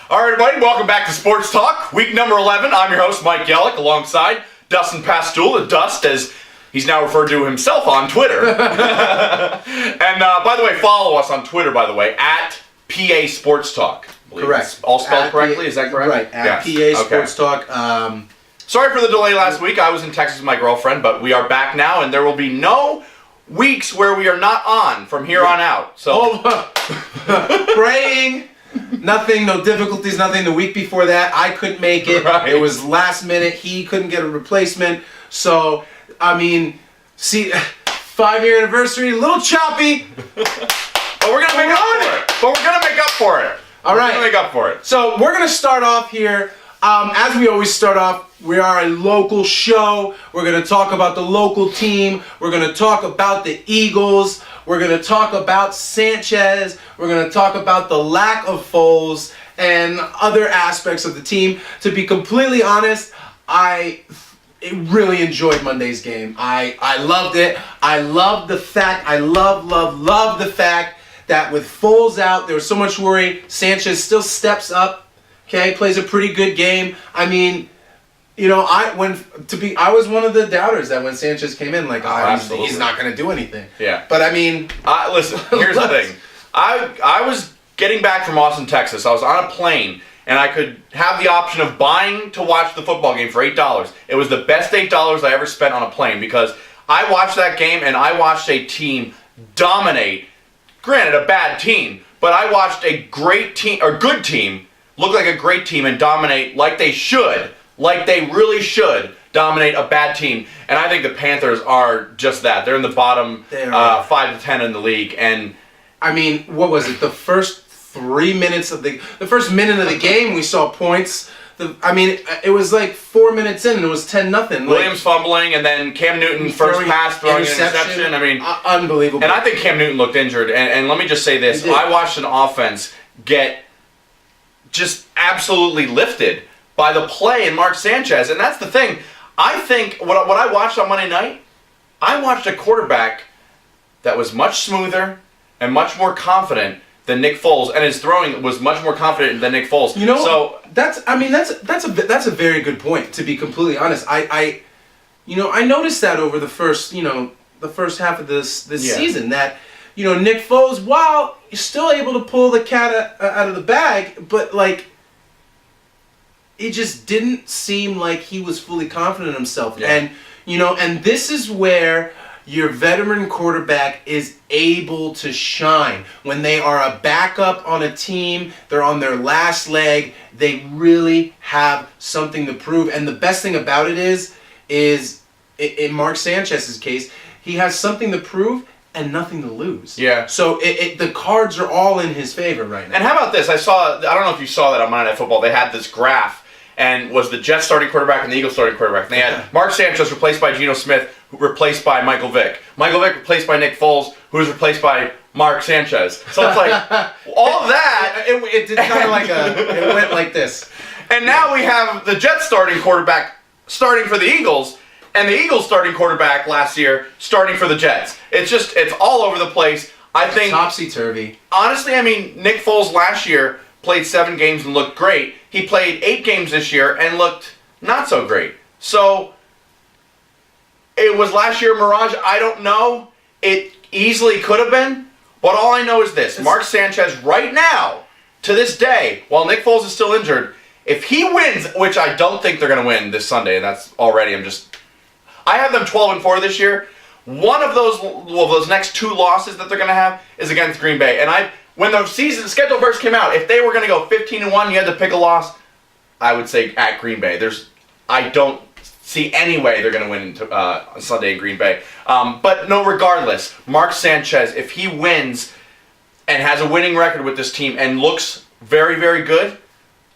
All right, everybody, welcome back to Sports Talk, week number 11. I'm your host, Mike Yellick, alongside Dustin Pastul, Dust, as he's now referred to himself on Twitter. And by the way, follow us on Twitter, by the way, at PA Sports Talk. Correct. All spelled correctly, is that correct? Right, at PA Sports Talk. Sorry for the delay last week. I was in Texas with my girlfriend, but we are back now, and there will be no weeks where we are not on from here on out. So, praying. Nothing, no difficulties, nothing. The week before that, I couldn't make it. Right. It was last minute. He couldn't get a replacement. So, I mean, see, 5-year anniversary, a little choppy. But we're gonna make up for it. All right. We're gonna make up for it. So we're gonna start off here. As we always start off, we are a local show. We're gonna talk about the local team. We're gonna talk about the Eagles. We're gonna talk about Sanchez. We're gonna talk about the lack of Foles and other aspects of the team. To be completely honest, I really enjoyed Monday's game. I loved it. I love the fact. I love the fact that with Foles out, there was so much worry. Sanchez still steps up. Okay, plays a pretty good game. I mean, you know, I was one of the doubters that when Sanchez came in, like, he's not going to do anything. Yeah. But I mean, listen. Here's the thing. I was getting back from Austin, Texas. I was on a plane, and I could have the option of buying to watch the football game for $8. It was the best $8 I ever spent on a plane because I watched that game and I watched a team dominate. Granted, a bad team, but I watched a great team or good team look like a great team and dominate like they should, like they really should dominate a bad team. And I think the Panthers are just that. They're in the bottom 5 to 10 in the league. And I mean, what was it? The first 3 minutes of the first minute of the game, we saw points. It was like 4 minutes in, and it was 10-0. Williams fumbling, and then Cam Newton first pass throwing an interception. I mean, unbelievable. And I think Cam Newton looked injured. And let me just say this: I watched an offense get just absolutely lifted by the play in Mark Sanchez. And that's the thing. I think what I watched on Monday night, I watched a quarterback that was much smoother and much more confident than Nick Foles, and his throwing was much more confident than Nick Foles. You know, so that's a very good point, to be completely honest. I noticed that over the first half of this season that, you know, Nick Foles, while he's still able to pull the cat out of the bag, but, like, it just didn't seem like he was fully confident in himself. Yeah. And, you know, and this is where your veteran quarterback is able to shine. When they are a backup on a team, they're on their last leg, they really have something to prove. And the best thing about it is in Mark Sanchez's case, he has something to prove and nothing to lose. Yeah. So the cards are all in his favor right now. And how about this? I don't know if you saw that on Monday Night Football. They had this graph, and was the Jets starting quarterback and the Eagles starting quarterback. And they had Mark Sanchez replaced by Geno Smith, replaced by Michael Vick. Michael Vick replaced by Nick Foles, who was replaced by Mark Sanchez. So it's like, all of that. It did kind of like it went like this. And now we have the Jets starting quarterback starting for the Eagles, and the Eagles starting quarterback last year starting for the Jets. It's all over the place. I think topsy-turvy. Honestly, I mean, Nick Foles last year played 7 games and looked great. He played 8 games this year and looked not so great. So, it was last year a mirage? I don't know. It easily could have been. But all I know is this. Mark Sanchez right now, to this day, while Nick Foles is still injured, if he wins, which I don't think they're going to win this Sunday, and that's already, I have them 12-4 this year. One of those next 2 losses that they're going to have is against Green Bay. And when the season schedule first came out, if they were going to go 15-1, you had to pick a loss, I would say at Green Bay. I don't see any way they're going to win on Sunday in Green Bay. But no, regardless, Mark Sanchez, if he wins and has a winning record with this team and looks very, very good,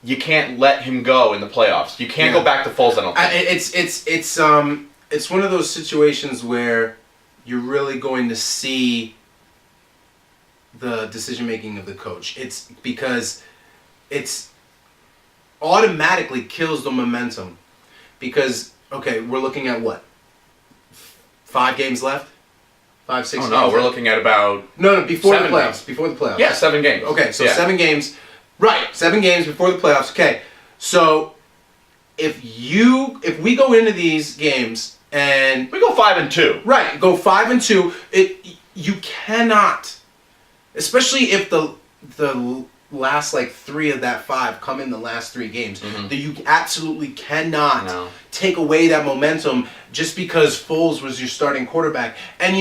you can't let him go in the playoffs. You can't go back to Foles, I don't think. It's one of those situations where you're really going to see the decision-making of the coach. It's because it's automatically kills the momentum. Because, okay, we're looking at what? 5 games left? 5, 6 Oh games. no, we're looking at about No, before the 7 playoffs. games. Before the playoffs. yeah 7 games. Okay, so Yeah. 7 games. Right, 7 games before the playoffs. Okay, so if we go into these games and We go 5-2. right, go 5-2, you cannot, especially if the last like 3 of that 5 come in the last 3 games, that you absolutely cannot No. take away that momentum just because Foles was your starting quarterback. And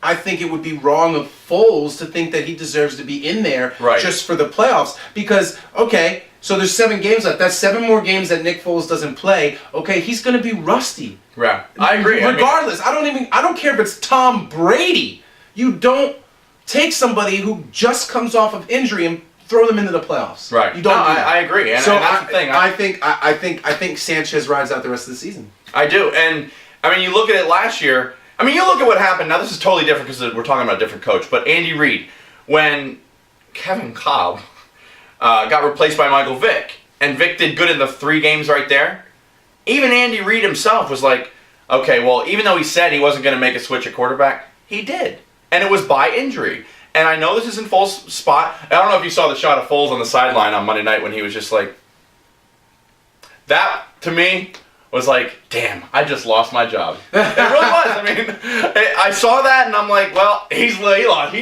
I think it would be wrong of Foles to think that he deserves to be in there Right. just for the playoffs. Because, okay, so there's 7 games left. That's 7 more games that Nick Foles doesn't play. Okay, he's going to be rusty. Yeah, I agree. Regardless, I don't care if it's Tom Brady. You don't take somebody who just comes off of injury and throw them into the playoffs. Right. You don't No, do that. I agree. And, So and that's the thing. I think Sanchez rides out the rest of the season. I do. And, I mean, you look at it last year. I mean, you look at what happened. Now, this is totally different because we're talking about a different coach. But Andy Reid, when Kevin Kolb got replaced by Michael Vick, and Vick did good in the 3 games right there, even Andy Reid himself was like, okay, well, even though he said he wasn't going to make a switch at quarterback, he did. And it was by injury. And I know this isn't Foles' spot. I don't know if you saw the shot of Foles on the sideline on Monday night when he was just like, that, to me, was like, damn, I just lost my job. It really was. I mean, I saw that and I'm like, well, he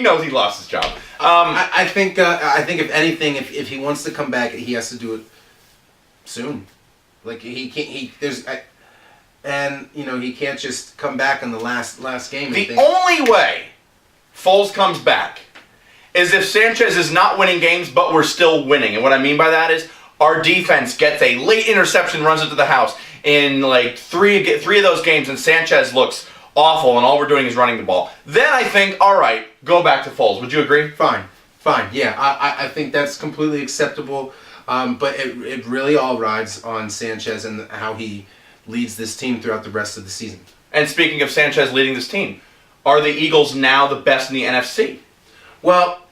knows he lost his job. I think if anything, if he wants to come back, he has to do it soon. Like he can't. He can't just come back in the last game. The only way Foles comes back is if Sanchez is not winning games, but we're still winning. And what I mean by that is our defense gets a late interception, runs it to the house in like three of those games, and Sanchez looks awful, and all we're doing is running the ball. Then I think, all right, go back to Foles. Would you agree? Fine. Yeah, I think that's completely acceptable. But it really all rides on Sanchez and how he leads this team throughout the rest of the season. And speaking of Sanchez leading this team, are the Eagles now the best in the NFC? Well,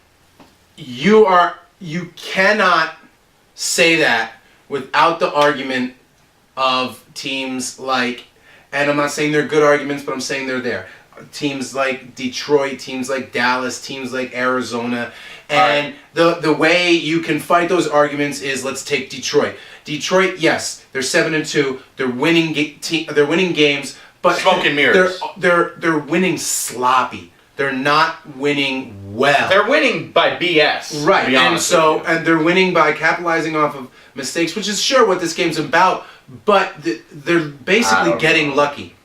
you cannot say that without the argument of teams like, and I'm not saying they're good arguments, but I'm saying they're there. Teams like Detroit, teams like Dallas, teams like Arizona. And the way you can fight those arguments is, let's take Detroit. Detroit, yes, they're 7-2. They're winning they're winning games, but smoke and mirrors. They're winning sloppy. They're not winning well. They're winning by BS. Right. To be honest with you. And they're winning by capitalizing off of mistakes, which is sure what this game's about, but they're basically getting lucky.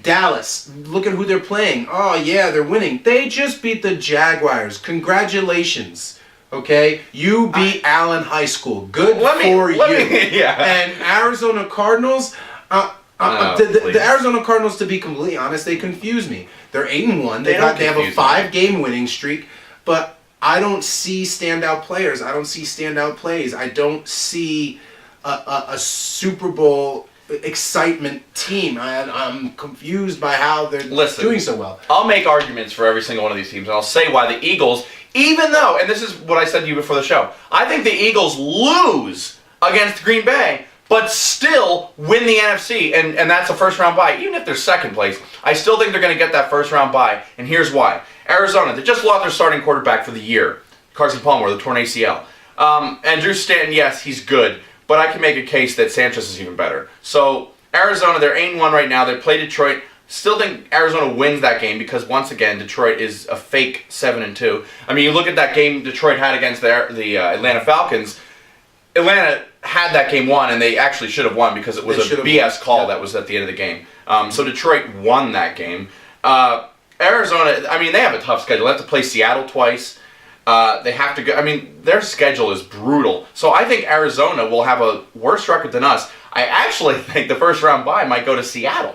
Dallas, look at who they're playing. Oh, yeah, they're winning. They just beat the Jaguars. Congratulations. Okay? You beat Allen High School. Good for you. Yeah. And Arizona Cardinals, the Arizona Cardinals, to be completely honest, they confuse me. They're 8-1. They have a 5-game winning streak, but I don't see standout players. I don't see standout plays. I don't see a Super Bowl excitement team. I'm confused by how they're doing so well. I'll make arguments for every single one of these teams, and I'll say why the Eagles, even though, and this is what I said to you before the show, I think the Eagles lose against Green Bay, but still win the NFC, and that's a first-round bye. Even if they're second place, I still think they're going to get that first-round bye, and here's why. Arizona, they just lost their starting quarterback for the year, Carson Palmer, the torn ACL. And Drew Stanton, yes, he's good, but I can make a case that Sanchez is even better. So, Arizona, they're 8-1 right now. They play Detroit. Still think Arizona wins that game because, once again, Detroit is a fake 7-2. I mean, you look at that game Detroit had against the Atlanta Falcons. Atlanta had that game won, and they actually should have won because it was a BS call that was at the end of the game. So Detroit won that game. Arizona, I mean, they have a tough schedule. They have to play Seattle twice. They have to go. I mean, their schedule is brutal. So I think Arizona will have a worse record than us. I actually think the first round bye might go to Seattle.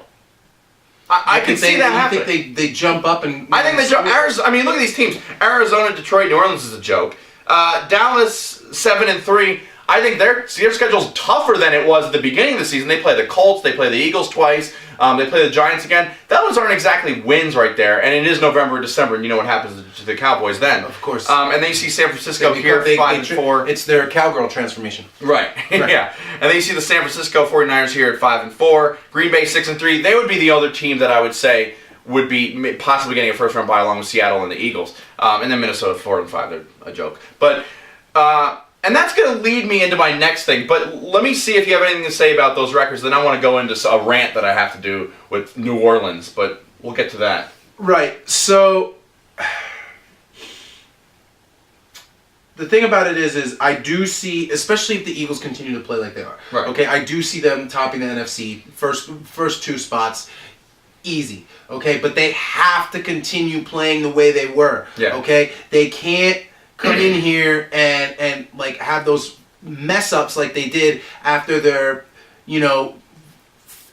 I can see that happen. You think they jump up and? I think they jump. Arizona. I mean, look at these teams: Arizona, Detroit, New Orleans is a joke. Dallas 7-3. I think their schedule's tougher than it was at the beginning of the season. They play the Colts, they play the Eagles twice, they play the Giants again. Those aren't exactly wins right there, and it is November, December, and you know what happens to the Cowboys then. Of course. And then you see San Francisco here, 5-4. It's their cowgirl transformation. Right. Yeah. And then you see the San Francisco 49ers here at 5-4. Green Bay 6-3. They would be the other team that I would say would be possibly getting a first round bye along with Seattle and the Eagles. And then Minnesota 4-5. They're a joke. But and that's going to lead me into my next thing. But let me see if you have anything to say about those records. Then I want to go into a rant that I have to do with New Orleans. But we'll get to that. Right. So the thing about it is I do see, especially if the Eagles continue to play like they are. Right. Okay, I do see them topping the NFC first two spots, easy. Okay, but they have to continue playing the way they were. Yeah. Okay, they can't come in here and like have those mess ups like they did after their,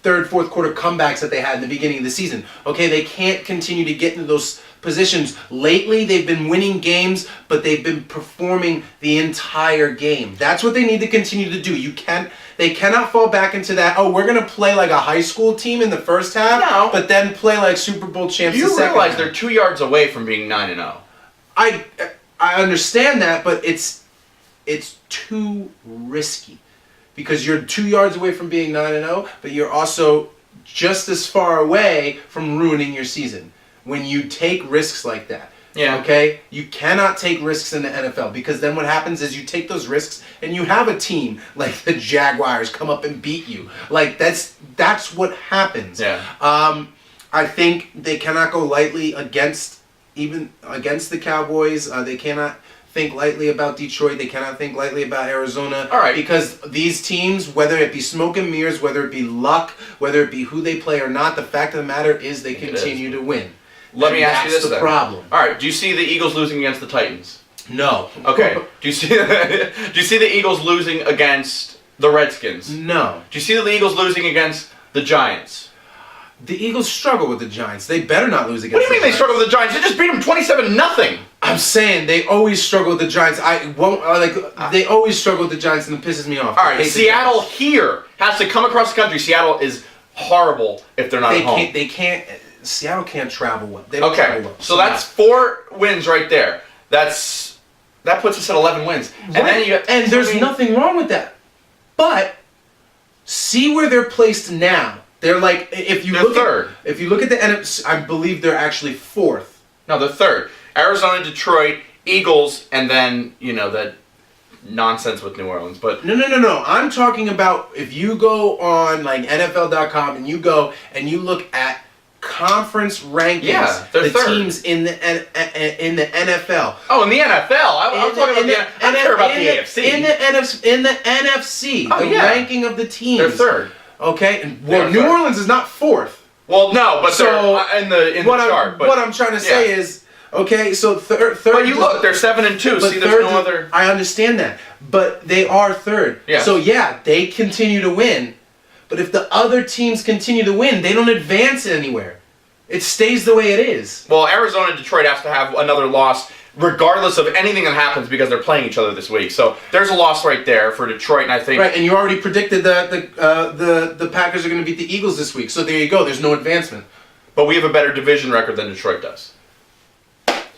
third, fourth quarter comebacks that they had in the beginning of the season. Okay, they can't continue to get into those positions. Lately, they've been winning games, but they've been performing the entire game. That's what they need to continue to do. They cannot fall back into that, we're going to play like a high school team in the first half, No. but then play like Super Bowl champs the You second realize half. they're 2 yards away from being 9-0. I understand that, but it's too risky. Because you're 2 yards away from being 9-0, but you're also just as far away from ruining your season when you take risks like that. Yeah. Okay? You cannot take risks in the NFL because then what happens is you take those risks and you have a team like the Jaguars come up and beat you. Like that's what happens. Yeah. I think they cannot go lightly against the Cowboys. They cannot think lightly about Detroit. They cannot think lightly about Arizona. All right. Because these teams, whether it be smoke and mirrors, whether it be luck, whether it be who they play or not, the fact of the matter is they continue to win. Let me ask you this That's the then. problem. All right. Do you see the Eagles losing against the Titans? No. Okay. Do you see the Eagles losing against the Redskins? No. Do you see the Eagles losing against the Giants? The Eagles struggle with the Giants. They better not lose against What do you mean the they struggle with the Giants? They just beat them 27-0. I'm saying they always struggle with the Giants. They always struggle with the Giants, and it pisses me off. All I right, hate the Seattle Giants. here has to come across the country. Seattle is horrible if they're not at home. They can't. Seattle can't travel well. They don't Okay, travel well. so that's 4 wins right there. That puts us at 11 wins, and then there's nothing wrong with that. But see where they're placed now. They're like if you They're look third. If you look at the NFC, I believe they're actually fourth. No, they're third. Arizona, Detroit, Eagles, and then that nonsense with New Orleans. But No. I'm talking about if you go on like NFL.com and you go and you look at conference rankings, Yeah, they're the third. teams in the NFL. oh, in the NFL, I'm talking about I don't care about the AFC. In the NFC, Oh, the yeah. ranking of the teams. They're third. Okay, and They're New third. Orleans is not fourth. Well, no, but So, they're in the chart. But what I'm trying to say is, okay, so third. but you look, they're 7-2. But See, there's third, no other. I understand that, but they are third. Yeah. So yeah, they continue to win, but if the other teams continue to win, they don't advance anywhere. It stays the way it is. Well, Arizona and Detroit has to have another loss, regardless of anything that happens, because they're playing each other this week. So there's a loss right there for Detroit, and I think. Right, and you already predicted that the Packers are going to beat the Eagles this week. So there you go. There's no advancement. But we have a better division record than Detroit does.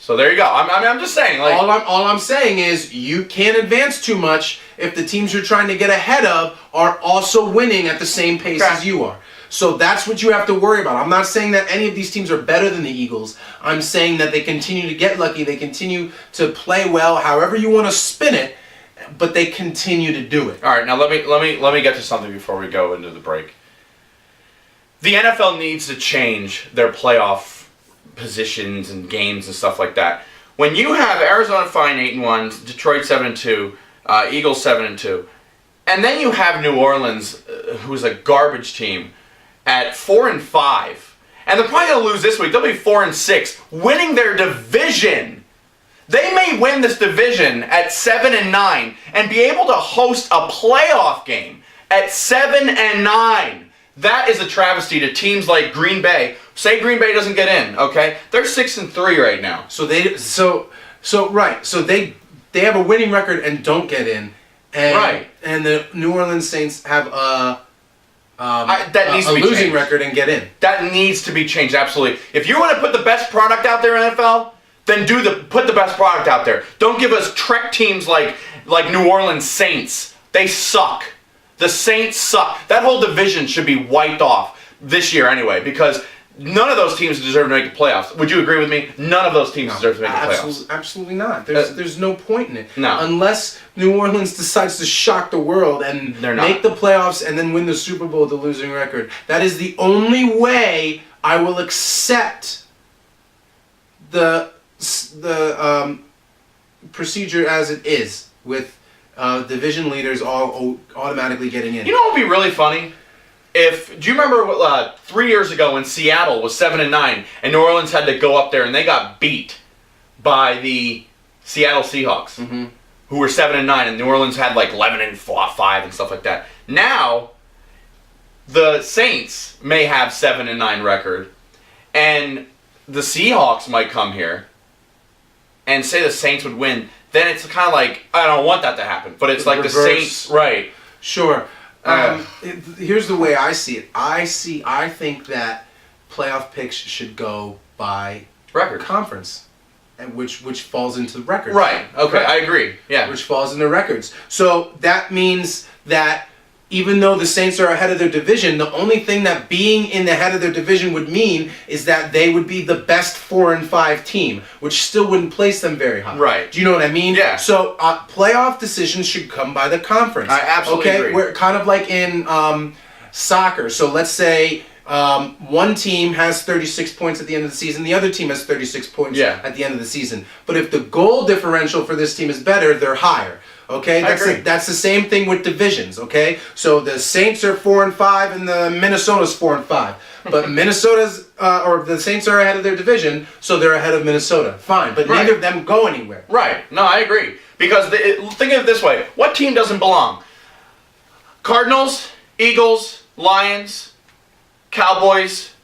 So there you go. I'm just saying, like. All I'm saying is you can't advance too much if the teams you're trying to get ahead of are also winning at the same pace Okay. as you are. So that's what you have to worry about. I'm not saying that any of these teams are better than the Eagles. I'm saying that they continue to get lucky. They continue to play well, however you want to spin it, but they continue to do it. All right, now let me get to something before we go into the break. The NFL needs to change their playoff positions and games and stuff like that. When you have Arizona fine 8-1, Detroit 7-2, Eagles 7-2, and then you have New Orleans, who's a garbage team, at 4-5, and they're probably gonna lose this week. They'll be 4-6, winning their division. They may win this division at 7-9 and be able to host a playoff game at 7-9. That is a travesty to teams like Green Bay. Say Green Bay doesn't get in, okay? They're 6-3 right now. So they have a winning record and don't get in, and Right. and the New Orleans Saints have a needs to be losing changed. record and get in. That needs to be changed, absolutely. If you want to put the best product out there in NFL, then put the best product out there. Don't give us Trek teams like New Orleans Saints. They suck. The Saints suck. That whole division should be wiped off this year anyway, because None of those teams deserve to make the playoffs. Would you agree with me? None of those teams deserve to make the playoffs. Absolutely not. There's no point in it. No. Unless New Orleans decides to shock the world and They're not. make the playoffs and then win the Super Bowl with a losing record. That is the only way I will accept the procedure as it is, with division leaders all automatically getting in. You know what would be really funny? Do you remember 3 years ago when Seattle was 7-9 and New Orleans had to go up there and they got beat by the Seattle Seahawks, who were 7-9, and New Orleans had like 11-5 and stuff like that. Now, the Saints may have 7-9 record, and the Seahawks might come here and say the Saints would win. Then it's kind of like, I don't want that to happen, but it's like the Saints, right? Sure. Here's the way I see it. I think that playoff picks should go by Record. conference, and which falls into the records. Right. Okay, Correct. I agree. Yeah. Which falls into records. So that means that even though the Saints are ahead of their division, the only thing that being in the head of their division would mean is that they would be the best 4-5 team, which still wouldn't place them very high. Right. Do you know what I mean? Yeah. So playoff decisions should come by the conference. I absolutely agree. We're kind of like in soccer. So let's say one team has 36 points at the end of the season, the other team has 36 points at the end of the season. But if the goal differential for this team is better, they're higher. Okay, that's the same thing with divisions. Okay, so the Saints are 4-5 and the Minnesota's 4-5, but Minnesota's or the Saints are ahead of their division, so they're ahead of Minnesota. Fine, but neither of them go anywhere. Right. No, I agree. Because think of it this way: what team doesn't belong? Cardinals, Eagles, Lions, Cowboys,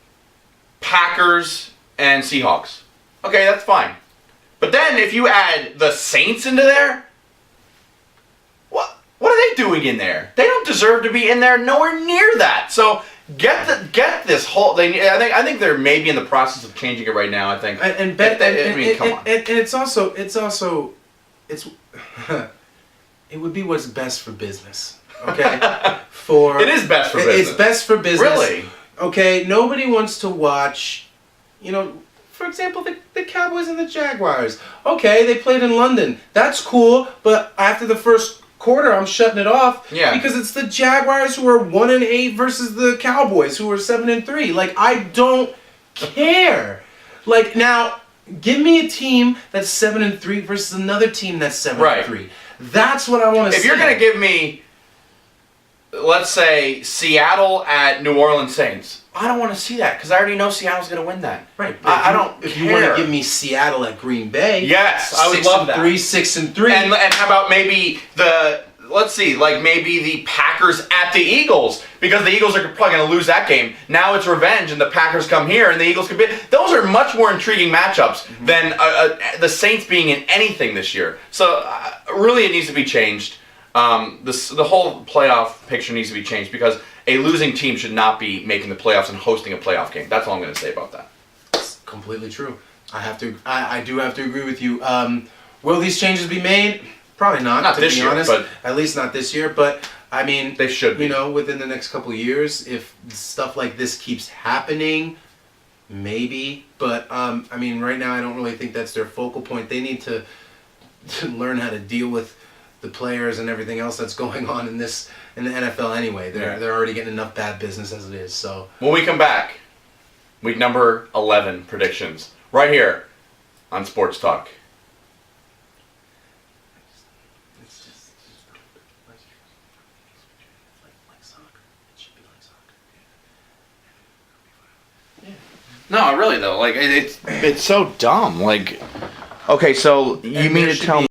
Packers, and Seahawks. Okay, that's fine. But then if you add the Saints into there, what are they doing in there? They don't deserve to be in there. Nowhere near that. So get this whole. I think they're maybe in the process of changing it right now. I think. Come on. And it's also it would be what's best for business. Okay. It is best for business. It's best for business. Really. Okay. Nobody wants to watch. For example, the Cowboys and the Jaguars. Okay, they played in London. That's cool, but after the first quarter, I'm shutting it off. Yeah. Because it's the Jaguars who are 1-8 versus the Cowboys who are 7-3. Like, I don't care. Like, now, give me a team that's 7-3 versus another team that's 7-3. Right. That's what I want to see. If you're gonna give me, let's say, Seattle at New Orleans Saints, I don't want to see that because I already know Seattle's going to win that. Right. I don't If care. you want to give me Seattle at Green Bay. Yes, I would love that. 6-3. And how about maybe maybe the Packers at the Eagles, because the Eagles are probably going to lose that game. Now it's revenge, and the Packers come here, and the Eagles could be. Those are much more intriguing matchups than the Saints being in anything this year. So really, it needs to be changed. The whole playoff picture needs to be changed because a losing team should not be making the playoffs and hosting a playoff game. That's all I'm going to say about that. It's completely true. I do have to agree with you. Will these changes be made? Probably not. Not to this be year, honest. but at least not this year. But I mean, they should be. Within the next couple of years, if stuff like this keeps happening, maybe. But I mean, right now, I don't really think that's their focal point. They need to learn how to deal with the players and everything else that's going on in the NFL anyway. They're already getting enough bad business as it is. So when we come back, week number 11 predictions right here on Sports Talk. No, really though, like it's so dumb. Like, okay, so you mean to tell me?